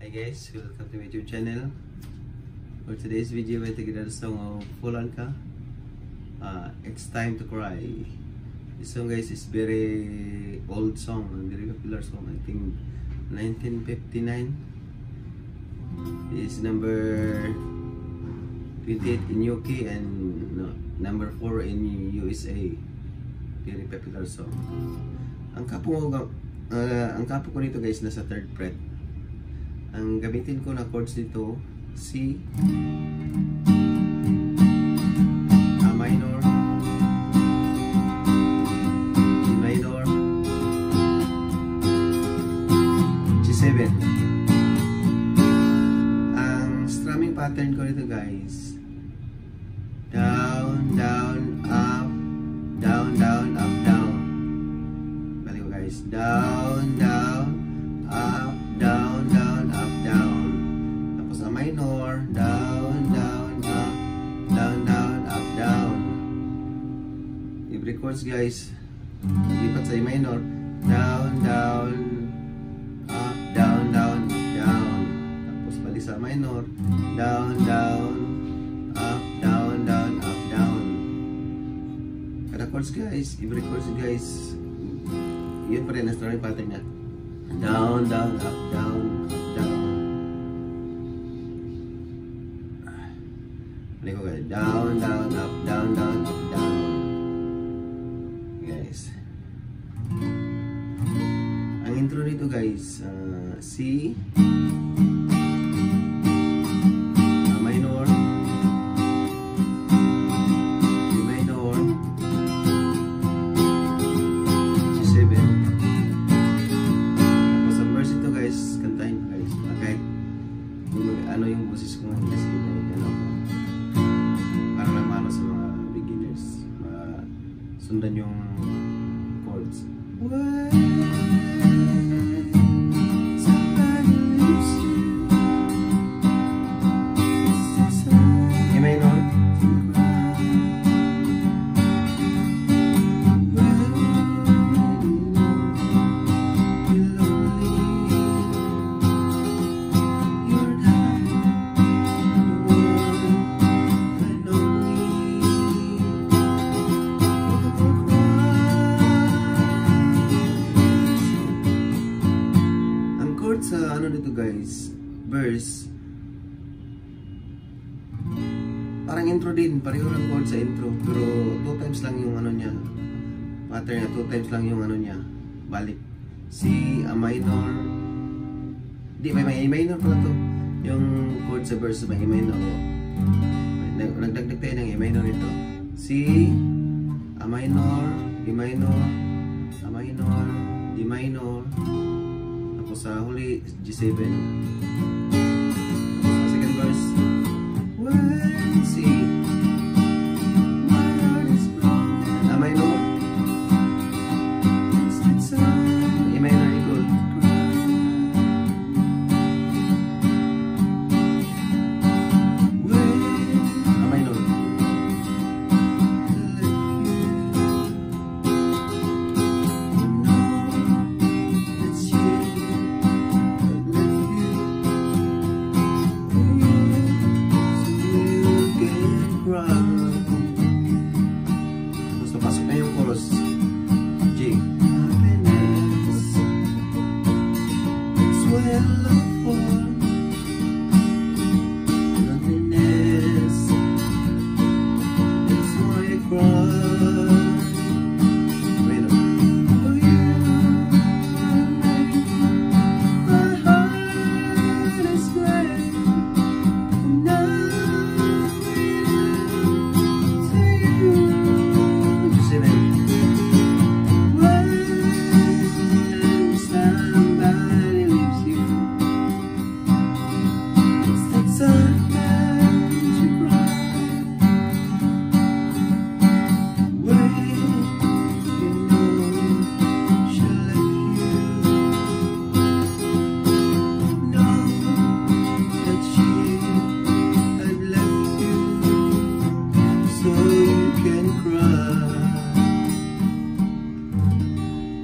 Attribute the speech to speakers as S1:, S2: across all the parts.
S1: Hi guys, welcome to my YouTube channel. For today's video, I take the song of Polanka. It's Time to Cry. This song guys is very old song, very popular song. I think 1959. It's number 28 in UK and number 4 in USA. Very popular song. Ang kapo ko nito guys nasa 3rd fret. Ang gamitin ko na chords dito, C, A minor, G minor, G7. Ang strumming pattern ko nito guys, down, down, up, down, down, up, down. Balik ko guys, down, down, up, down, down, up, down. Tapos A minor, down, down, up, down, down, up, down. Every chords guys, lipat sa A minor, down, down, up, down, down, up, down. Tapos balik sa A minor, down, down, up, down, down, up, down. Kada chords guys, every chords guys, yun pa rin ang strumming pattern niya. Down, down, up, down, up, down. Balik ko guys. Down, down, up, down, down, up, down. Guys. Ang intro nito guys, C, A minor, G minor, G7. Kantahin ko guys, kahit ano yung boses ko ngayon kasi ano ko, para lang maano sa mga beginners, sundan yung chords. A minor, sa ano nito guys, verse, parang intro din, pareho lang chord sa intro, pero 2 times lang yung ano niya, pattern niya, 2 times lang yung ano niya, balik. C, A minor, di, may A minor pala to, yung chord sa verse may A minor. Nagdagdag tayo ng A minor ito. C, A minor, E minor, A minor, D minor, sa huli G7. Tapos sa second verse, when C, my heart is broken, A minor, A minor equal, A minor,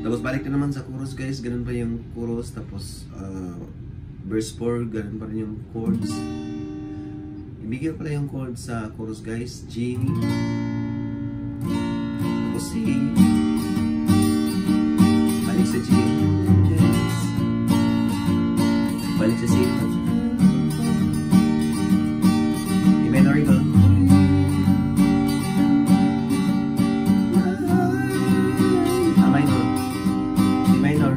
S1: Tapos balik na naman sa chorus guys, ganun pa yung chorus, tapos verse 4, ganun pa rin yung chords. Ibigay pala yung chords sa chorus guys. G, tapos C, balik sa G, balik sa C, E minor eagle, A minor, D minor,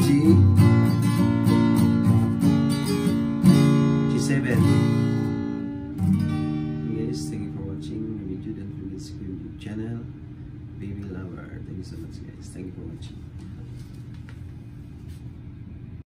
S1: G, G7. Guys, thank you for watching my video. Don't forget to subscribe to my channel, Baby Lover. Thank you so much guys. Thank you for watching.